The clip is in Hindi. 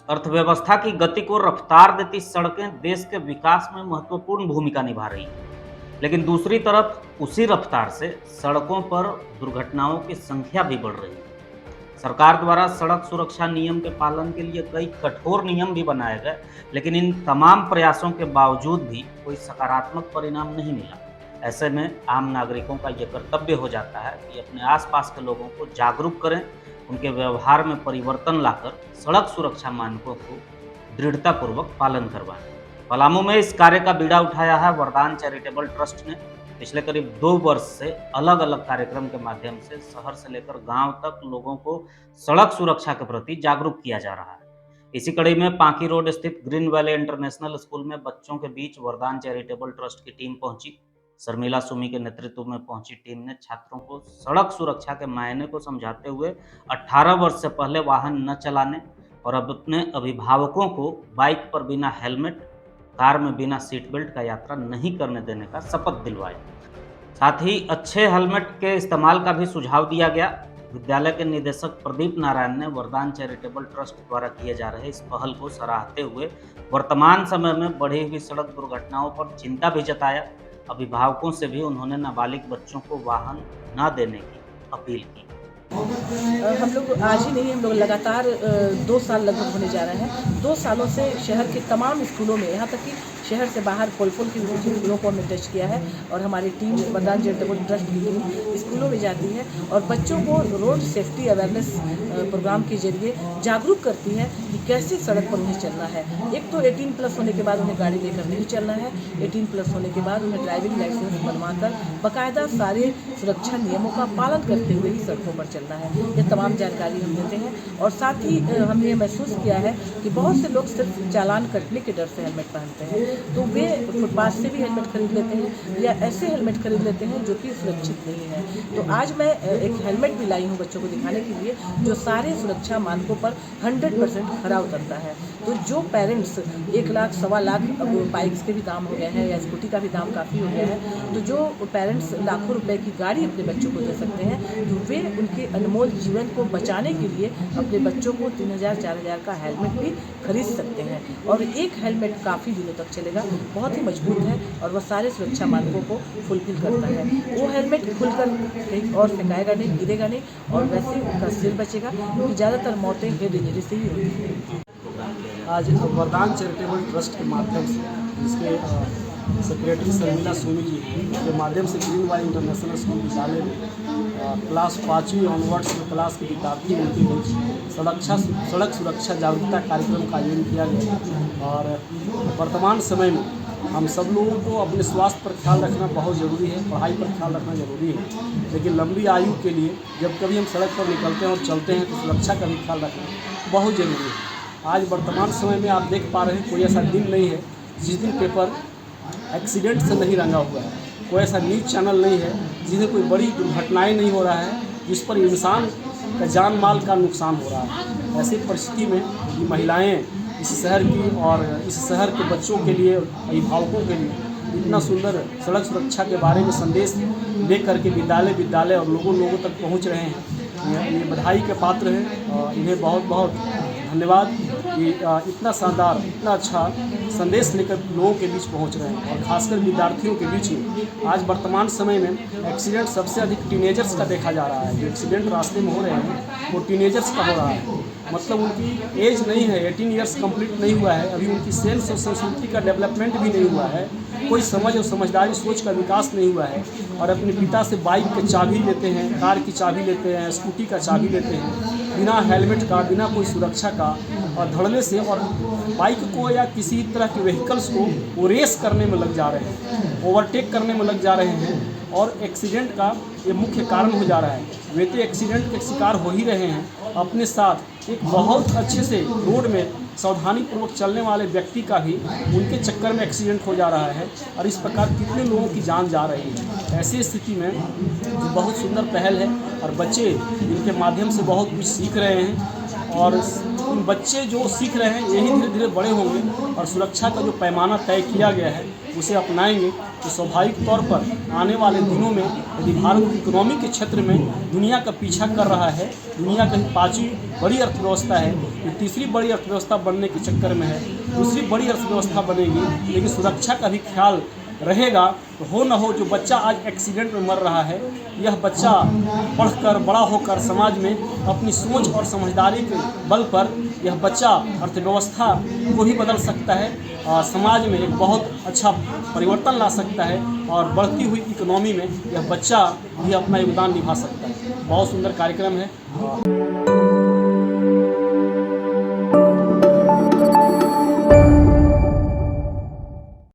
अर्थव्यवस्था की गति को रफ्तार देती सड़कें देश के विकास में महत्वपूर्ण भूमिका निभा रही हैं। लेकिन दूसरी तरफ उसी रफ्तार से सड़कों पर दुर्घटनाओं की संख्या भी बढ़ रही है। सरकार द्वारा सड़क सुरक्षा नियम के पालन के लिए कई कठोर नियम भी बनाए गए, लेकिन इन तमाम प्रयासों के बावजूद भी कोई सकारात्मक परिणाम नहीं मिला। ऐसे में आम नागरिकों का यह कर्तव्य हो जाता है कि अपने आसपास के लोगों को जागरूक करें, उनके व्यवहार में परिवर्तन लाकर सड़क सुरक्षा मानकों को दृढ़तापूर्वक पालन करवाएं। पलामू में इस कार्य का बीड़ा उठाया है वरदान चैरिटेबल ट्रस्ट ने। पिछले करीब 2 वर्ष से अलग अलग कार्यक्रम के माध्यम से शहर से लेकर गांव तक लोगों को सड़क सुरक्षा के प्रति जागरूक किया जा रहा है। इसी कड़ी में पांकी रोड स्थित ग्रीन वैली इंटरनेशनल स्कूल में बच्चों के बीच वरदान चैरिटेबल ट्रस्ट की टीम पहुंची। शर्मिला सुमी के नेतृत्व में पहुंची टीम ने छात्रों को सड़क सुरक्षा के मायने को समझाते हुए 18 वर्ष से पहले वाहन न चलाने और अब अपने अभिभावकों को बाइक पर बिना हेलमेट, कार में बिना सीट बेल्ट का यात्रा नहीं करने देने का शपथ दिलवाया। साथ ही अच्छे हेलमेट के इस्तेमाल का भी सुझाव दिया गया। विद्यालय के निदेशक प्रदीप नारायण ने वरदान चैरिटेबल ट्रस्ट द्वारा किए जा रहे इस पहल को सराहते हुए वर्तमान समय में बढ़ी हुई सड़क दुर्घटनाओं पर चिंता भी जताया। अभिभावकों से भी उन्होंने नाबालिग बच्चों को वाहन न देने की अपील की। हम लोग आज ही नहीं, हम लोग लगातार 2 साल लगभग होने जा रहे हैं। 2 सालों से शहर के तमाम स्कूलों में, यहाँ तक कि शहर से बाहर कोलफुल की स्कूलों को हमने टच किया है और हमारी टीम वरदान चैरिटेबल ट्रस्ट की टीम स्कूलों में जाती है और बच्चों को रोड सेफ्टी अवेयरनेस प्रोग्राम के जरिए जागरूक करती है कि कैसे सड़क पर उन्हें चलना है। एक तो 18+ होने के बाद उन्हें गाड़ी लेकर नहीं चलना है, 18+ होने के बाद उन्हें ड्राइविंग लाइसेंस बनवाकर बाकायदा सारे सुरक्षा नियमों का पालन करते हुए ही सड़कों पर चलना है। ये तमाम जानकारी हम देते हैं और साथ ही हमने ये महसूस किया है कि बहुत से लोग सिर्फ चालान कटने के डर से हेलमेट पहनते हैं, तो वे फुटपाथ से भी हेलमेट खरीद लेते हैं या ऐसे हेलमेट खरीद लेते हैं जो कि सुरक्षित नहीं है। तो आज मैं एक हेलमेट भी लाई हूँ बच्चों को दिखाने के लिए जो सारे सुरक्षा मानकों पर 100% खरा उतरता है। तो जो पेरेंट्स 1 लाख, सवा लाख, अब बाइक्स के भी दाम हो गए हैं या स्कूटी का भी दाम काफ़ी हो गया है, तो जो पेरेंट्स लाखों रुपए की गाड़ी अपने बच्चों को दे सकते हैं, तो वे उनके अनमोल जीवन को बचाने के लिए अपने बच्चों को 3000-4000 का हेलमेट भी खरीद सकते हैं। और एक हेलमेट काफ़ी दिनों तक चलेगा, बहुत ही मजबूत है और वह सारे सुरक्षा मानकों को फुलफिल करता है। वो हेलमेट खुलकर कहीं और फेंकाएगा नहीं, गिरेगा नहीं और वैसे उनका सिर बचेगा, क्योंकि ज़्यादातर मौतें हेड इंजरी से ही होती हैं। आज वरदान चैरिटेबल ट्रस्ट के माध्यम से, जिसके सेक्रेटरी शर्मिला सुमी जी के माध्यम से ग्रीन वैली इंटरनेशनल स्कूल विद्यालय में क्लास 5वीं ऑनवर्ड्स क्लास के विद्यार्थी उनके बीच सड़क सुरक्षा जागरूकता कार्यक्रम का आयोजन किया गया। और वर्तमान समय में हम सब लोगों को अपने स्वास्थ्य पर ख्याल रखना बहुत ज़रूरी है, पढ़ाई पर ख्याल रखना ज़रूरी है, लेकिन लंबी आयु के लिए जब कभी हम सड़क पर निकलते हैं और चलते हैं तो सुरक्षा का भी ख्याल रखना बहुत ज़रूरी है। आज वर्तमान समय में आप देख पा रहे हैं कोई ऐसा दिन नहीं है जिस दिन पेपर एक्सीडेंट से नहीं रंगा हुआ है, कोई ऐसा न्यूज़ चैनल नहीं है जिसमें कोई बड़ी दुर्घटनाएं नहीं हो रहा है जिस पर इंसान का जान माल का नुकसान हो रहा है। ऐसी परिस्थिति में ये महिलाएं इस शहर की और इस शहर के बच्चों के लिए, अभिभावकों के लिए इतना सुंदर सड़क सुरक्षा के बारे में संदेश ले करके विद्यालय और लोगों तक पहुंच रहे हैं। ये बधाई के पात्र हैं और इन्हें बहुत बहुत धन्यवाद कि इतना शानदार, इतना अच्छा संदेश लेकर लोगों के बीच पहुंच रहे हैं और खासकर विद्यार्थियों के बीच में। आज वर्तमान समय में एक्सीडेंट सबसे अधिक टीनेजर्स का देखा जा रहा है। जो एक्सीडेंट रास्ते में हो रहे हैं वो टीनेजर्स का हो रहा है, मतलब उनकी एज नहीं है, 18 ईयर्स कंप्लीट नहीं हुआ है, अभी उनकी सेंस और संस्कृति का डेवलपमेंट भी नहीं हुआ है, कोई समझ और समझदारी सोच का विकास नहीं हुआ है और अपने पिता से बाइक की चाबी लेते हैं, कार की चाबी लेते हैं, स्कूटी का चाबी लेते हैं बिना हेलमेट का, बिना कोई सुरक्षा का, और धड़ल्ले से और बाइक को या किसी तरह के व्हीकल्स को वो रेस करने में लग जा रहे हैं, ओवरटेक करने में लग जा रहे हैं और एक्सीडेंट का ये मुख्य कारण हो जा रहा है। वे तो एक्सीडेंट के शिकार हो ही रहे हैं, अपने साथ एक बहुत अच्छे से रोड में सावधानीपूर्वक चलने वाले व्यक्ति का भी उनके चक्कर में एक्सीडेंट हो जा रहा है और इस प्रकार कितने लोगों की जान जा रही है। ऐसी स्थिति में बहुत सुंदर पहल है और बच्चे इनके माध्यम से बहुत कुछ सीख रहे हैं और बच्चे जो सीख रहे हैं यही धीरे धीरे बड़े होंगे और सुरक्षा का जो पैमाना तय किया गया है उसे अपनाएंगे तो स्वाभाविक तौर पर आने वाले दिनों में यदि भारत इकोनॉमी के क्षेत्र में दुनिया का पीछा कर रहा है, दुनिया की 5वीं बड़ी अर्थव्यवस्था है, ये तीसरी बड़ी अर्थव्यवस्था बनने के चक्कर में है, दूसरी बड़ी अर्थव्यवस्था बनेगी, लेकिन सुरक्षा का भी ख्याल रहेगा तो हो न हो जो बच्चा आज एक्सीडेंट में मर रहा है, यह बच्चा पढ़कर बड़ा होकर समाज में अपनी सोच और समझदारी के बल पर यह बच्चा अर्थव्यवस्था को ही बदल सकता है और समाज में एक बहुत अच्छा परिवर्तन ला सकता है और बढ़ती हुई इकोनॉमी में यह बच्चा भी अपना योगदान निभा सकता है। बहुत सुंदर कार्यक्रम है।